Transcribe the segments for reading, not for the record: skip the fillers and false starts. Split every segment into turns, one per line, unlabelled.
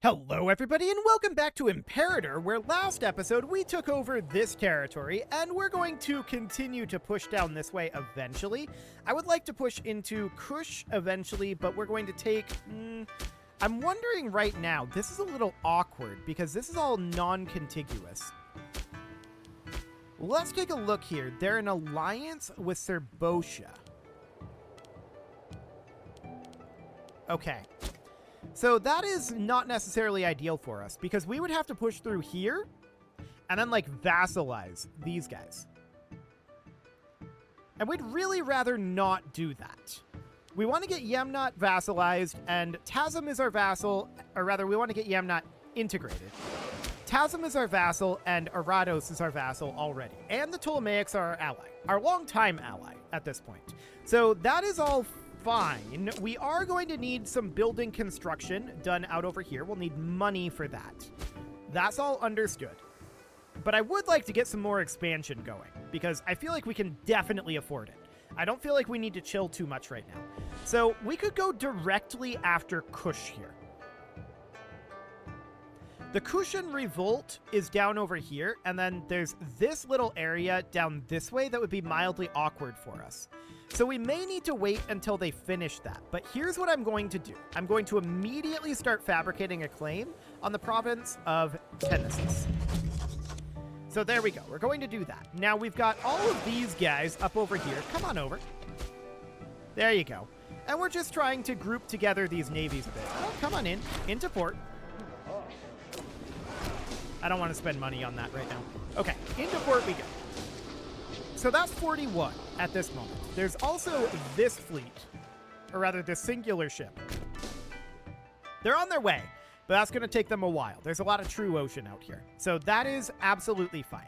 Hello everybody and welcome back to Imperator, where last episode we took over this territory and we're going to continue to push down this way eventually. I would like to push into Kush eventually, but we're going to take... I'm wondering right now, this is a little awkward because this is all non-contiguous. Let's take a look here. They're in alliance with Serbotia. Okay. So that is not necessarily ideal for us, because we would have to push through here and then, like, vassalize these guys. And we'd really rather not do that. We want to get Yemnat vassalized, and Tazim is our vassal, or rather, we want to get Yemnat integrated. Tazim is our vassal, and Arados is our vassal already. And the Ptolemaics are our ally, our longtime ally at this point. So that is all fine. We are going to need some building construction done out over here. We'll need money for that. That's all understood. But I would like to get some more expansion going, because I feel like we can definitely afford it. I don't feel like we need to chill too much right now. So we could go directly after Kush here. The Kushan revolt is down over here, and then there's this little area down this way that would be mildly awkward for us. So we may need to wait until they finish that. But here's what I'm going to do. I'm going to immediately start fabricating a claim on the province of Tennessee. So there we go. We're going to do that. Now we've got all of these guys up over here. Come on over. There you go. And we're just trying to group together these navies a bit. Oh, come on in. Into port. I don't want to spend money on that right now. Okay, into port we go. So that's 41 at this moment. There's also this fleet, or rather this singular ship. They're on their way, but that's going to take them a while. There's a lot of true ocean out here. So that is absolutely fine.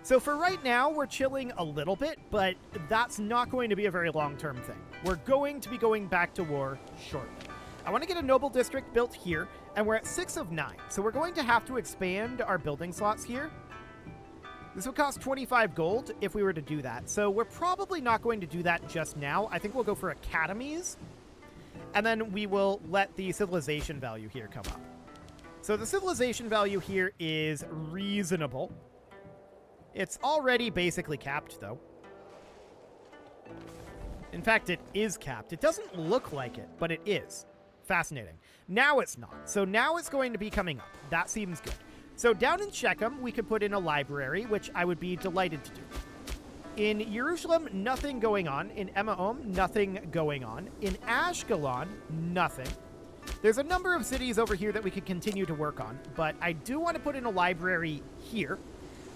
So for right now, we're chilling a little bit, but that's not going to be a very long-term thing. We're going to be going back to war shortly. I want to get a noble district built here, and we're at 6 of 9. So we're going to have to expand our building slots here. This would cost 25 gold if we were to do that. So we're probably not going to do that just now. I think we'll go for academies, and then we will let the civilization value here come up. So the civilization value here is reasonable. It's already basically capped, though. In fact, it is capped. It doesn't look like it, but it is. Fascinating. Now it's not. So now it's going to be coming up. That seems good. So down in Shechem, we could put in a library, which I would be delighted to do. In Jerusalem, nothing going on. In Emaom, nothing going on. In Ashkelon, nothing. There's a number of cities over here that we could continue to work on, but I do want to put in a library here.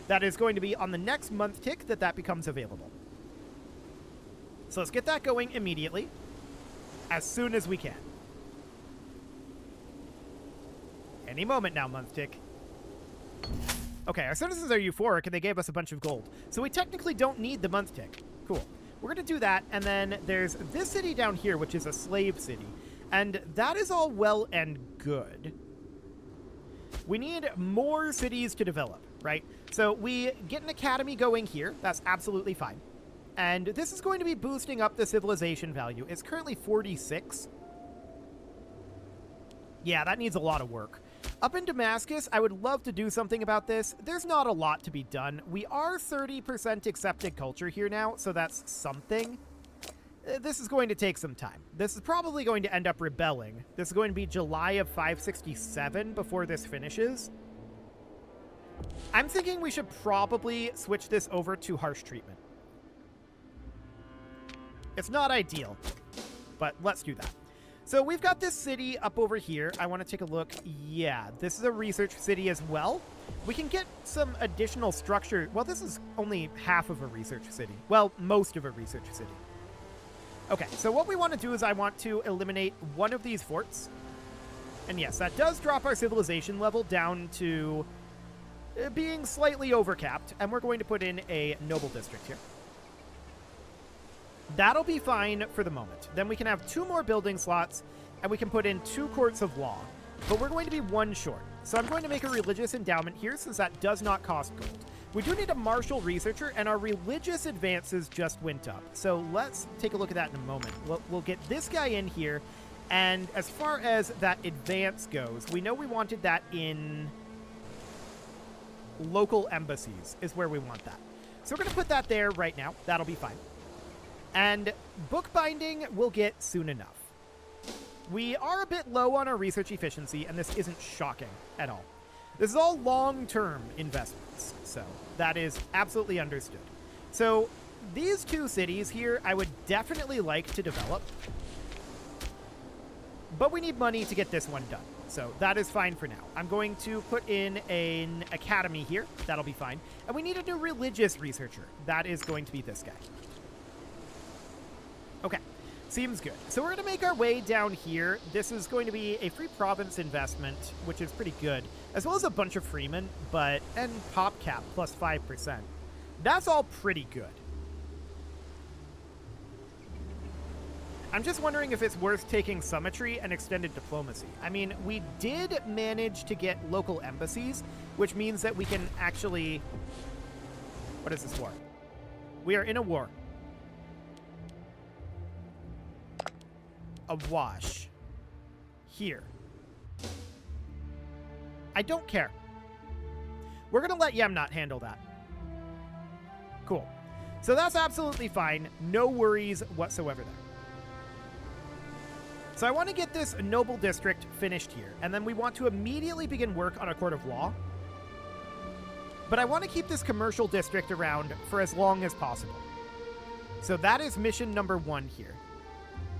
That is going to be on the next month tick that becomes available. So let's get that going immediately, as soon as we can. Any moment now, month tick. Okay, our citizens are euphoric, and they gave us a bunch of gold. So we technically don't need the month tick. Cool. We're going to do that, and then there's this city down here, which is a slave city. And that is all well and good. We need more cities to develop, right? So we get an academy going here. That's absolutely fine. And this is going to be boosting up the civilization value. It's currently 46. Yeah, that needs a lot of work. Up in Damascus, I would love to do something about this. There's not a lot to be done. We are 30% accepted culture here now, so that's something. This is going to take some time. This is probably going to end up rebelling. This is going to be July of 567 before this finishes. I'm thinking we should probably switch this over to harsh treatment. It's not ideal, but let's do that. So we've got this city up over here. I want to take a look. Yeah, this is a research city as well. We can get some additional structure. Well, this is only half of a research city. Well, most of a research city. Okay, so what we want to do is I want to eliminate one of these forts. And yes, that does drop our civilization level down to being slightly overcapped. And we're going to put in a noble district here. That'll be fine for the moment. Then we can have 2 more building slots, and we can put in 2 courts of law. But we're going to be 1 short. So I'm going to make a religious endowment here, since that does not cost gold. We do need a martial researcher, and our religious advances just went up. So let's take a look at that in a moment. We'll get this guy in here, And as far as that advance goes, we know we wanted that in local embassies is where we want that. So we're going to put that there right now. That'll be fine. And bookbinding we'll get soon enough. We are a bit low on our research efficiency, and this isn't shocking at all. This is all long-term investments, so that is absolutely understood. So these two cities here I would definitely like to develop, but we need money to get this one done. So that is fine for now. I'm going to put in an academy here. That'll be fine. And we need a new religious researcher. That is going to be this guy. Okay. Seems good. So we're going to make our way down here. This is going to be a free province investment, which is pretty good, as well as a bunch of freemen, and pop cap plus 5%. That's all pretty good. I'm just wondering if it's worth taking summitry and extended diplomacy. I mean, we did manage to get local embassies, which means that we can actually... What is this war? We are in a war. A wash. Here. I don't care. We're going to let Yemnat handle that. Cool. So that's absolutely fine. No worries whatsoever there. So I want to get this noble district finished here, and then we want to immediately begin work on a court of law. But I want to keep this commercial district around for as long as possible. So that is mission number 1 here.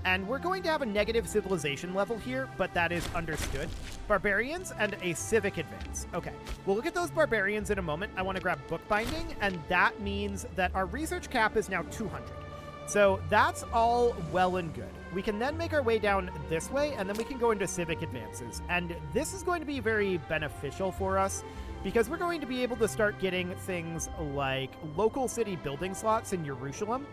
And we're going to have a negative civilization level here, but that is understood. Barbarians and a civic advance. Okay, we'll look at those barbarians in a moment. I want to grab bookbinding, and that means that our research cap is now 200. So that's all well and good. We can then make our way down this way, and then we can go into civic advances. And this is going to be very beneficial for us, because we're going to be able to start getting things like local city building slots in Jerusalem.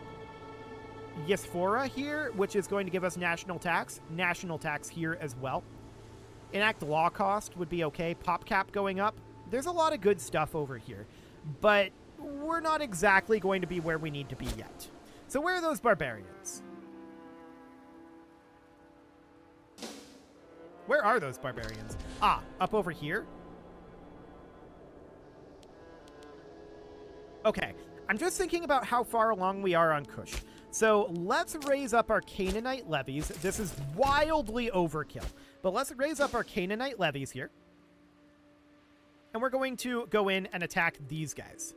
Yesphora here, which is going to give us national tax here as well. Enact law cost would be okay. Pop cap going up. There's a lot of good stuff over here, but we're not exactly going to be where we need to be yet. So where are those barbarians? Where are those barbarians? Ah, up over here? Okay, I'm just thinking about how far along we are on Kush. So let's raise up our Canaanite levies. This is wildly overkill, but let's raise up our Canaanite levies here. And we're going to go in and attack these guys.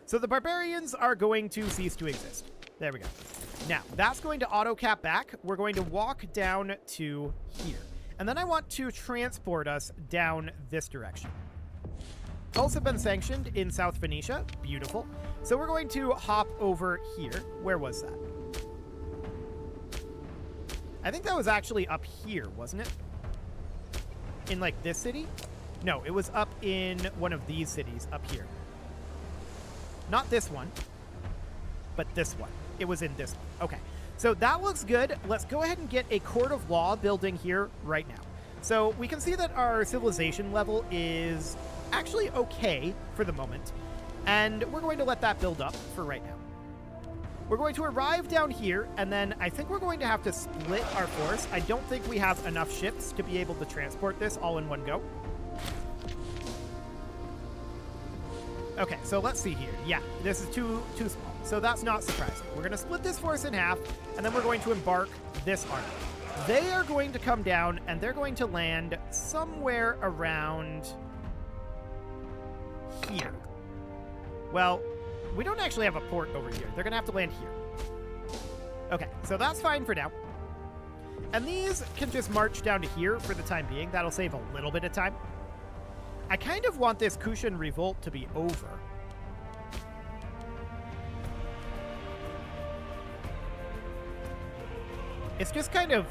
So the barbarians are going to cease to exist. There we go. Now, that's going to auto-cap back. We're going to walk down to here. And then I want to transport us down this direction. Cults have been sanctioned in South Phoenicia. Beautiful. So we're going to hop over here. Where was that? I think that was actually up here, wasn't it? In, like, this city? No, it was up in one of these cities up here. Not this one, but this one. It was in this one. Okay, so that looks good. Let's go ahead and get a court of law building here right now. So we can see that our civilization level is actually okay for the moment, and we're going to let that build up for right now. We're going to arrive down here, and then I think we're going to have to split our force. I don't think we have enough ships to be able to transport this all in one go. Okay, so let's see here. Yeah, this is too small, so that's not surprising. We're going to split this force in half, and then we're going to embark this army. They are going to come down, and they're going to land somewhere around here. Well, we don't actually have a port over here. They're going to have to land here. Okay, so that's fine for now. And these can just march down to here for the time being. That'll save a little bit of time. I kind of want this Kushan revolt to be over. It's just kind of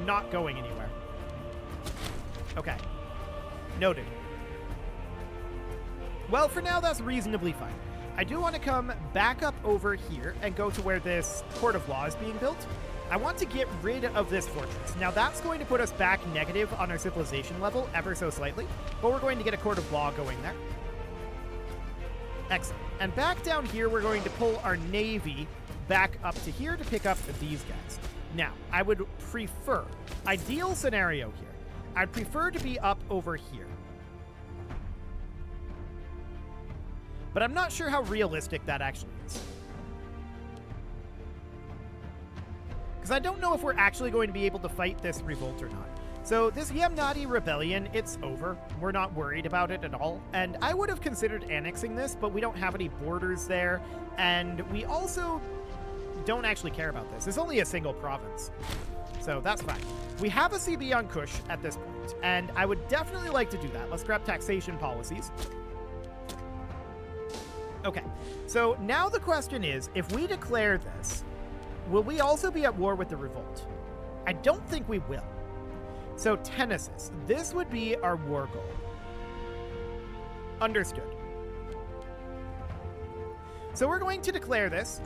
not going anywhere. Okay. Noted. Well, for now, that's reasonably fine. I do want to come back up over here and go to where this court of law is being built. I want to get rid of this fortress. Now, that's going to put us back negative on our civilization level ever so slightly, but we're going to get a court of law going there. Excellent. And back down here, we're going to pull our navy back up to here to pick up these guys. Now, I would prefer, ideal scenario here, I'd prefer to be up over here. But I'm not sure how realistic that actually is. Because I don't know if we're actually going to be able to fight this revolt or not. So this Yamnati rebellion, it's over. We're not worried about it at all. And I would have considered annexing this, but we don't have any borders there. And we also don't actually care about this. It's only a single province. So that's fine. We have a CB on Kush at this point, and I would definitely like to do that. Let's grab taxation policies. Okay, so now the question is, if we declare this, will we also be at war with the revolt? I don't think we will. So Tennesis, this would be our war goal. Understood. So we're going to declare this.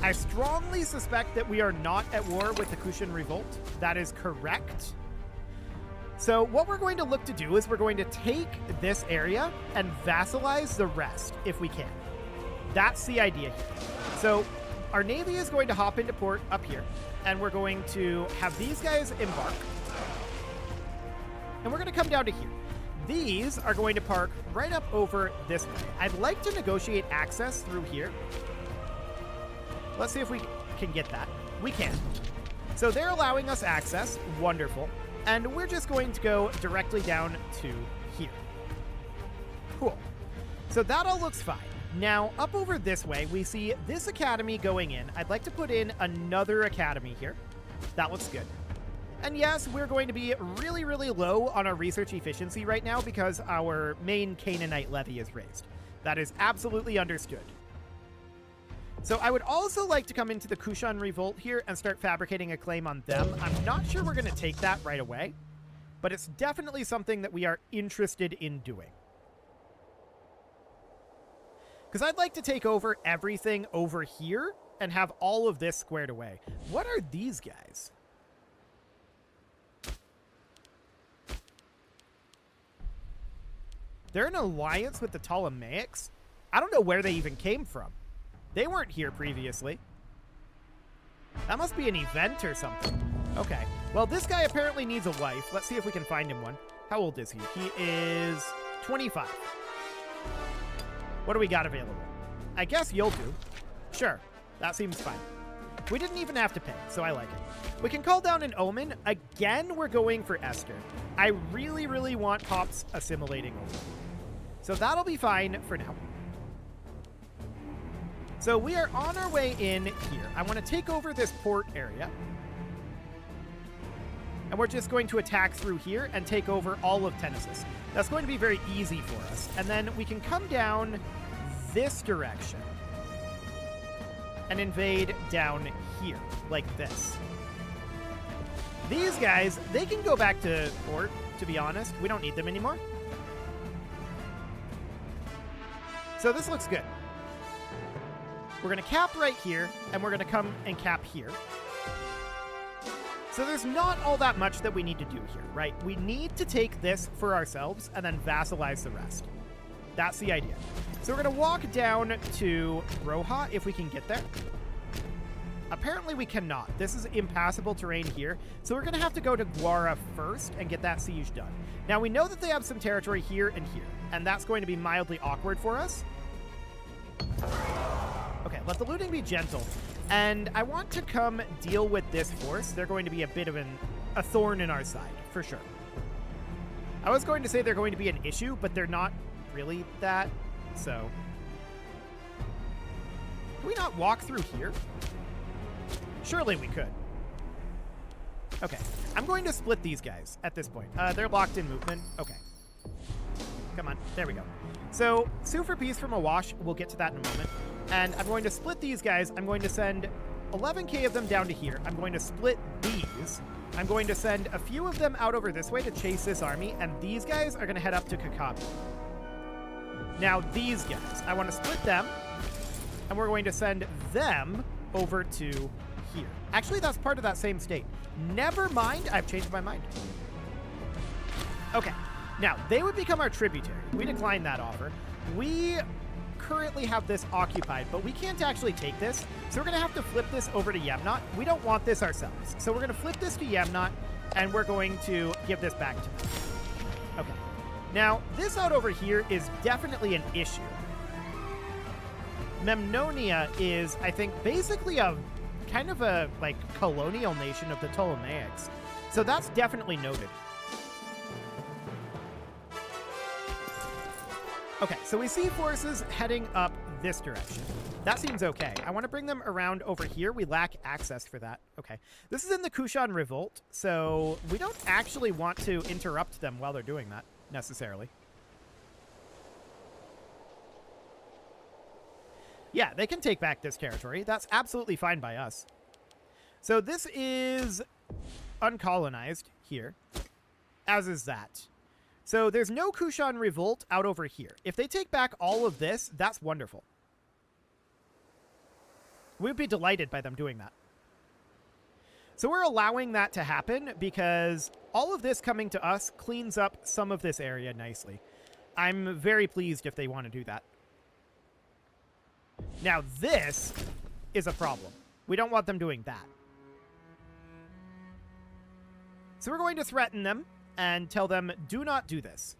I strongly suspect that we are not at war with the Kushan revolt. That is correct. So what we're going to look to do is we're going to take this area and vassalize the rest if we can. That's the idea here. So our navy is going to hop into port up here, and we're going to have these guys embark. And we're going to come down to here. These are going to park right up over this way. I'd like to negotiate access through here. Let's see if we can get that. We can. So they're allowing us access. Wonderful. And we're just going to go directly down to here. Cool. So that all looks fine. Now, up over this way, we see this academy going in. I'd like to put in another academy here. That looks good. And yes, we're going to be really, really low on our research efficiency right now because our main Canaanite levy is raised. That is absolutely understood. So I would also like to come into the Kushan revolt here and start fabricating a claim on them. I'm not sure we're going to take that right away, but it's definitely something that we are interested in doing. Because I'd like to take over everything over here and have all of this squared away. What are these guys? They're in alliance with the Ptolemaics? I don't know where they even came from. They weren't here previously. That must be an event or something. Okay. Well, this guy apparently needs a wife. Let's see if we can find him one. How old is he? He is 25. What do we got available? I guess you'll do. Sure. That seems fine. We didn't even have to pay, so I like it. We can call down an omen. Again, we're going for Esther. I really, really want Pops assimilating over. So that'll be fine for now. So we are on our way in here. I want to take over this port area. And we're just going to attack through here and take over all of Tennesis. That's going to be very easy for us. And then we can come down this direction and invade down here, like this. These guys, they can go back to port, to be honest. We don't need them anymore. So this looks good. We're going to cap right here, and we're going to come and cap here. So there's not all that much that we need to do here, right? We need to take this for ourselves and then vassalize the rest. That's the idea. So we're going to walk down to Roha if we can get there. Apparently we cannot. This is impassable terrain here. So we're going to have to go to Guara first and get that siege done. Now we know that they have some territory here and here, and that's going to be mildly awkward for us. Okay, let the looting be gentle. And I want to come deal with this force. They're going to be a bit of a thorn in our side, for sure. I was going to say they're going to be an issue, but they're not really that, so. Can we not walk through here? Surely we could. Okay, I'm going to split these guys at this point. They're locked in movement. Okay. Come on, there we go. So, sue for peace from Awash. We'll get to that in a moment. And I'm going to split these guys. I'm going to send 11k of them down to here. I'm going to split these. I'm going to send a few of them out over this way to chase this army. And these guys are going to head up to Kakabi. Now, these guys, I want to split them. And we're going to send them over to here. Actually, that's part of that same state. Never mind. I've changed my mind. Okay. Now, they would become our tributary. We declined that offer. We currently have this occupied, but we can't actually take this, so we're going to have to flip this over to Yemnat. We don't want this ourselves, so we're going to flip this to Yemnat, and we're going to give this back to them. Okay. Now, this out over here is definitely an issue. Memnonia is, I think, basically a kind of a, like, colonial nation of the Ptolemaics. So that's definitely noted. Okay, so we see forces heading up this direction. That seems okay. I want to bring them around over here. We lack access for that. Okay. This is in the Kushan Revolt, so we don't actually want to interrupt them while they're doing that, necessarily. Yeah, they can take back this territory. That's absolutely fine by us. So this is uncolonized here, as is that. So there's no Kushan Revolt out over here. If they take back all of this, that's wonderful. We'd be delighted by them doing that. So we're allowing that to happen because all of this coming to us cleans up some of this area nicely. I'm very pleased if they want to do that. Now this is a problem. We don't want them doing that. So we're going to threaten them and tell them, do not do this.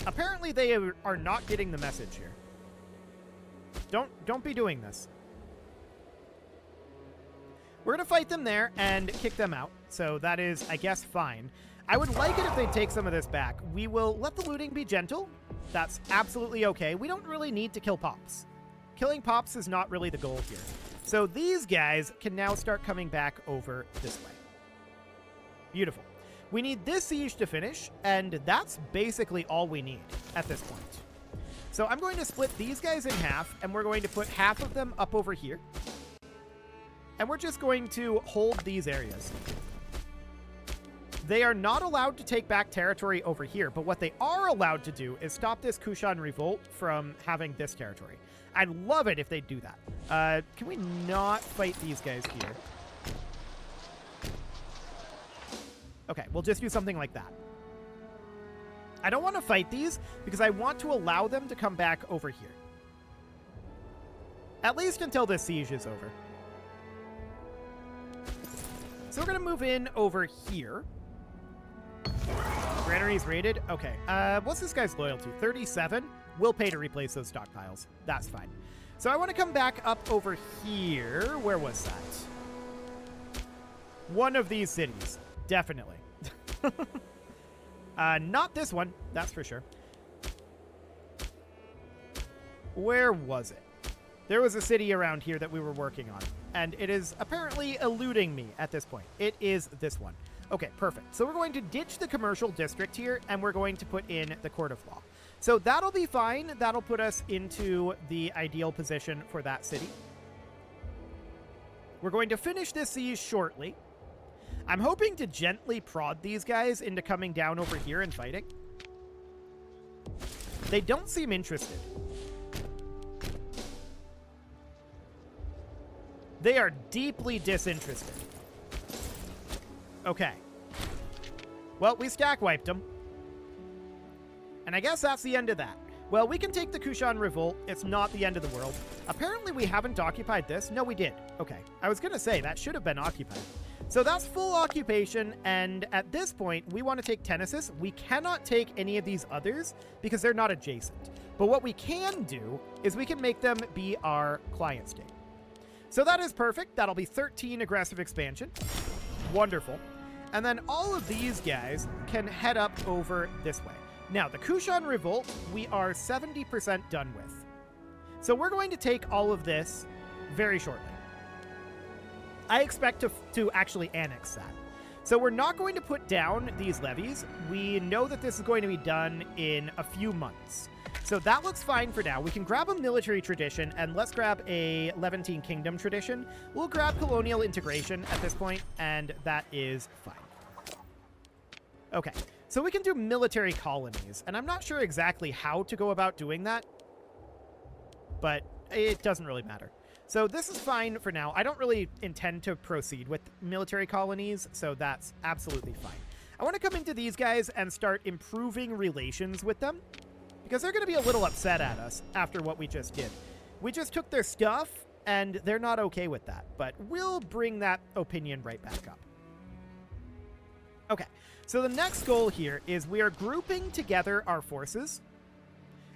Apparently they are not getting the message here. Don't be doing this. We're going to fight them there and kick them out. So that is, I guess, fine. I would like it if they take some of this back. We will let the looting be gentle. That's absolutely okay. We don't really need to kill Pops. Killing Pops is not really the goal here. So these guys can now start coming back over this way. Beautiful. We need this siege to finish, and that's basically all we need at this point. So I'm going to split these guys in half, and we're going to put half of them up over here. And we're just going to hold these areas. They are not allowed to take back territory over here, but what they are allowed to do is stop this Kushan Revolt from having this territory. I'd love it if they do that. Can we not fight these guys here? Okay, we'll just do something like that. I don't want to fight these because I want to allow them to come back over here. At least until this siege is over. So we're going to move in over here. Granaries raided. Okay. What's this guy's loyalty? 37? We'll pay to replace those stockpiles. That's fine. So I want to come back up over here. Where was that? One of these cities. Definitely. Not this one. That's for sure. Where was it? There was a city around here that we were working on. And it is apparently eluding me at this point. It is this one. Okay, perfect. So we're going to ditch the commercial district here, and we're going to put in the court of law. So that'll be fine. That'll put us into the ideal position for that city. We're going to finish this siege shortly. I'm hoping to gently prod these guys into coming down over here and fighting. They don't seem interested. They are deeply disinterested. Okay. Well, we stack wiped them. And I guess that's the end of that. Well, we can take the Kushan Revolt. It's not the end of the world. Apparently we haven't occupied this. No, we did. Okay. I was going to say, that should have been occupied. So that's full occupation, and at this point, we want to take Tenesis. We cannot take any of these others because they're not adjacent. But what we can do is we can make them be our client state. So that is perfect. That'll be 13 aggressive expansion. Wonderful. And then all of these guys can head up over this way. Now, the Kushan Revolt, we are 70% done with. So we're going to take all of this very shortly. I expect to actually annex that. So we're not going to put down these levies. We know that this is going to be done in a few months. So that looks fine for now. We can grab a military tradition, and let's grab a Levantine Kingdom tradition. We'll grab colonial integration at this point, and that is fine. Okay, so we can do military colonies, and I'm not sure exactly how to go about doing that, but it doesn't really matter. So this is fine for now. I don't really intend to proceed with military colonies, so that's absolutely fine. I want to come into these guys and start improving relations with them. because they're going to be a little upset at us after what we just did. We just took their stuff, and they're not okay with that, but we'll bring that opinion right back up. Okay, so the next goal here is we are grouping together our forces,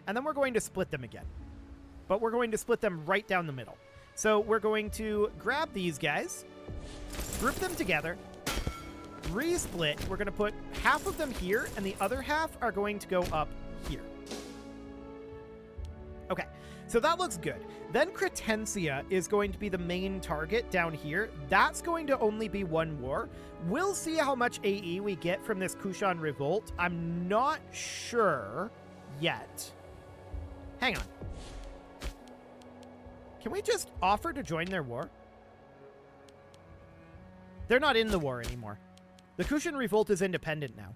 and then we're going to split them again. But we're going to split them right down the middle. So we're going to grab these guys, group them together, resplit. We're going to put half of them here, and the other half are going to go up here. Okay, so that looks good. Then Cretensia is going to be the main target down here. That's going to only be one war. We'll see how much AE we get from this Kushan revolt. I'm not sure yet. Hang on. Can we just offer to join their war? They're not in the war anymore. The Kushan revolt is independent now.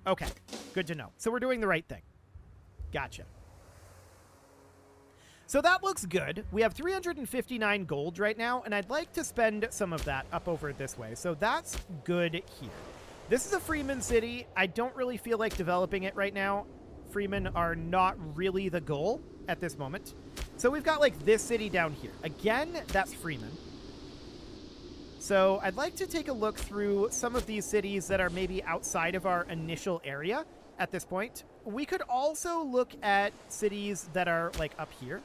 Okay, good to know. So we're doing the right thing. Gotcha. So that looks good. We have 359 gold right now, and I'd like to spend some of that up over this way. So that's good here. This is a Freeman city. I don't really feel like developing it right now. Freemen are not really the goal at this moment. So we've got like this city down here. Again, that's Freeman. So I'd like to take a look through some of these cities that are maybe outside of our initial area at this point. We could also look at cities that are like up here.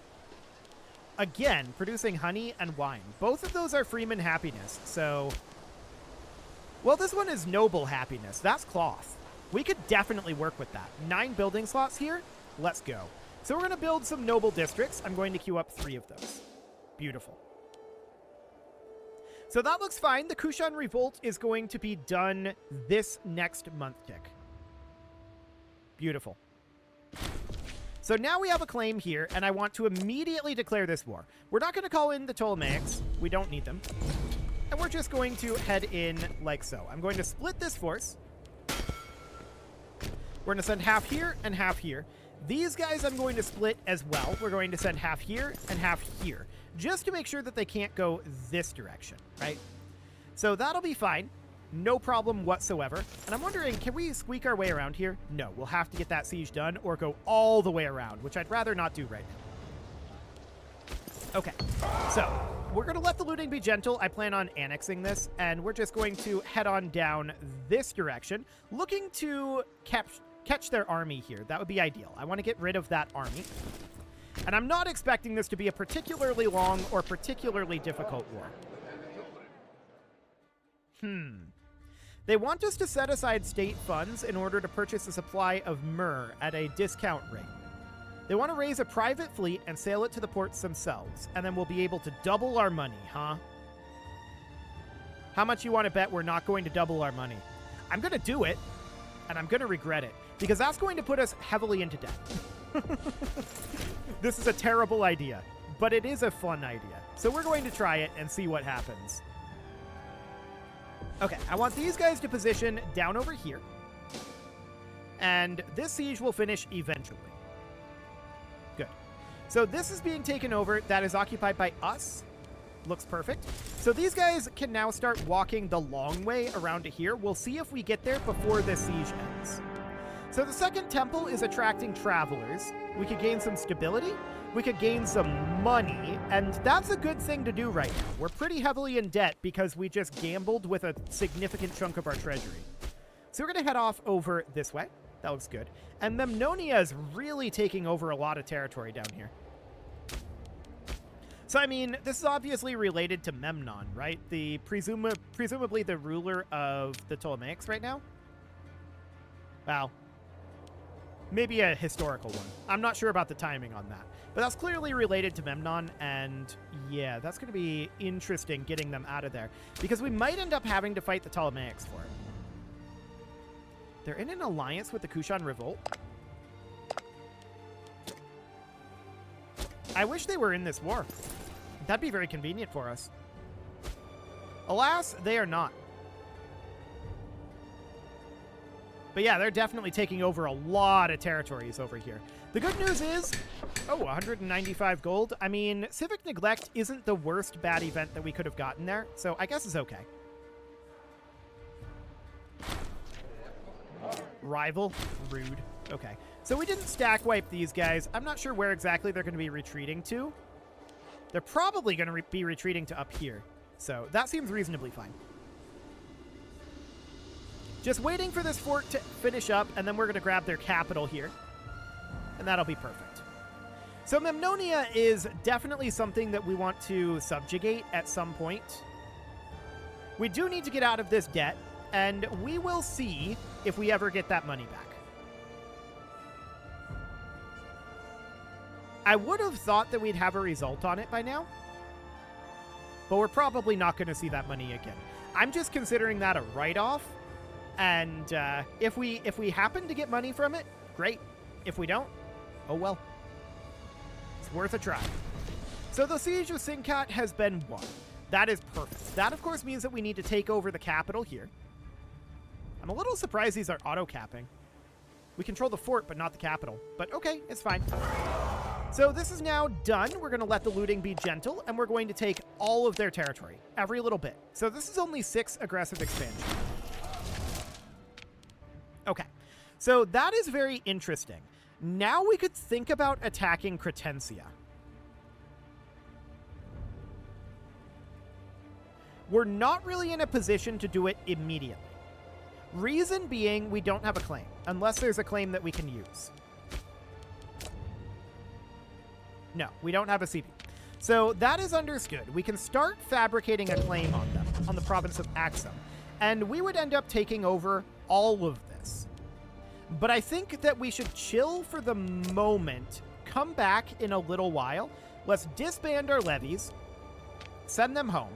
Again, producing honey and wine. Both of those are Freeman happiness. So, well, this one is noble happiness. That's cloth. We could definitely work with that. 9 building slots here. Let's go. So we're going to build some noble districts. I'm going to queue up 3 of those. Beautiful. So that looks fine. The Kushan revolt is going to be done this next month tick. Beautiful. So now we have a claim here, and I want to immediately declare this war. We're not going to call in the Ptolemaics. We don't need them. And we're just going to head in like so. I'm going to split this force. We're going to send half here and half here. These guys I'm going to split as well. We're going to send half here and half here, just to make sure that they can't go this direction, right? So that'll be fine. No problem whatsoever. And I'm wondering, can we squeak our way around here? No, we'll have to get that siege done or go all the way around, which I'd rather not do right now. Okay, so we're going to let the looting be gentle. I plan on annexing this, and we're just going to head on down this direction, looking to catch their army here. That would be ideal. I want to get rid of that army. And I'm not expecting this to be a particularly long or particularly difficult war. They want us to set aside state funds in order to purchase a supply of myrrh at a discount rate. They want to raise a private fleet and sail it to the ports themselves, and then we'll be able to double our money, huh? How much you want to bet we're not going to double our money? I'm going to do it, and I'm going to regret it, because that's going to put us heavily into debt. This is a terrible idea, but it is a fun idea. So we're going to try it and see what happens. Okay, I want these guys to position down over here. And this siege will finish eventually. Good. So this is being taken over. That is occupied by us. Looks perfect. So these guys can now start walking the long way around to here. We'll see if we get there before this siege ends. So the second temple is attracting travelers. We could gain some stability. We could gain some money, and that's a good thing to do right now. We're pretty heavily in debt because we just gambled with a significant chunk of our treasury. So we're going to head off over this way. That looks good. And Memnonia is really taking over a lot of territory down here. So, I mean, this is obviously related to Memnon, right? The presumably the ruler of the Ptolemaics right now? Well, maybe a historical one. I'm not sure about the timing on that. But that's clearly related to Memnon, and yeah, that's going to be interesting getting them out of there. Because we might end up having to fight the Ptolemaics for it. They're in an alliance with the Kushan Revolt. I wish they were in this war. That'd be very convenient for us. Alas, they are not. But yeah, they're definitely taking over a lot of territories over here. The good news is, 195 gold. I mean, civic neglect isn't the worst bad event that we could have gotten there, so I guess it's okay. Rival, rude. Okay, so we didn't stack wipe these guys. I'm not sure where exactly they're going to be retreating to. They're probably going to be retreating to up here. So that seems reasonably fine. Just waiting for this fort to finish up, and then we're going to grab their capital here. And that'll be perfect. So Memnonia is definitely something that we want to subjugate at some point. We do need to get out of this debt, and we will see if we ever get that money back. I would have thought that we'd have a result on it by now, but we're probably not going to see that money again. I'm just considering that a write-off, and if we happen to get money from it, great. If we don't, oh well. It's worth a try. So the Siege of Sinkat has been won. That is perfect. That, of course, means that we need to take over the capital here. I'm a little surprised these are auto-capping. We control the fort, but not the capital. But okay, it's fine. So this is now done. We're going to let the looting be gentle, and we're going to take all of their territory, every little bit. So this is only 6 aggressive expansion. Okay, so that is very interesting. Now we could think about attacking Cretensia. We're not really in a position to do it immediately. Reason being, we don't have a claim, unless there's a claim that we can use. No, we don't have a CB. So that is understood. We can start fabricating a claim on them, on the province of Axum, and we would end up taking over all of this. But I think that we should chill for the moment, come back in a little while, let's disband our levies, send them home,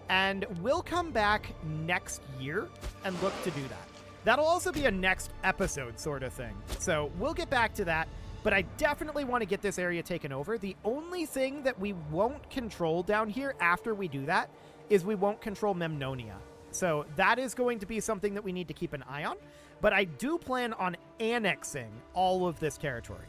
and we'll come back next year and look to do that. That'll also be a next episode sort of thing. So we'll get back to that. But I definitely want to get this area taken over. The only thing that we won't control down here after we do that is we won't control Memnonia. So that is going to be something that we need to keep an eye on. But I do plan on annexing all of this territory,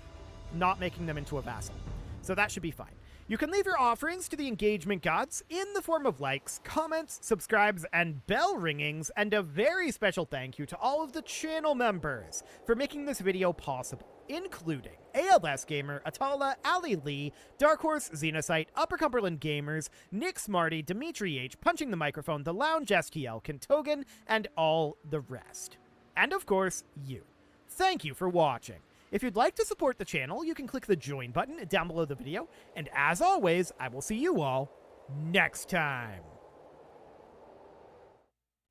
not making them into a vassal. So that should be fine. You can leave your offerings to the engagement gods in the form of likes, comments, subscribes, and bell ringings, and a very special thank you to all of the channel members for making this video possible, including ALS Gamer, Atala, Ali Lee, Dark Horse, Xenocyte, Upper Cumberland Gamers, Nick Smarty, Dimitri H, Punching the Microphone, The Lounge STL, Kentogan, and all the rest. And of course, you. Thank you for watching. If you'd like to support the channel, you can click the join button down below the video, and as always, I will see you all next time.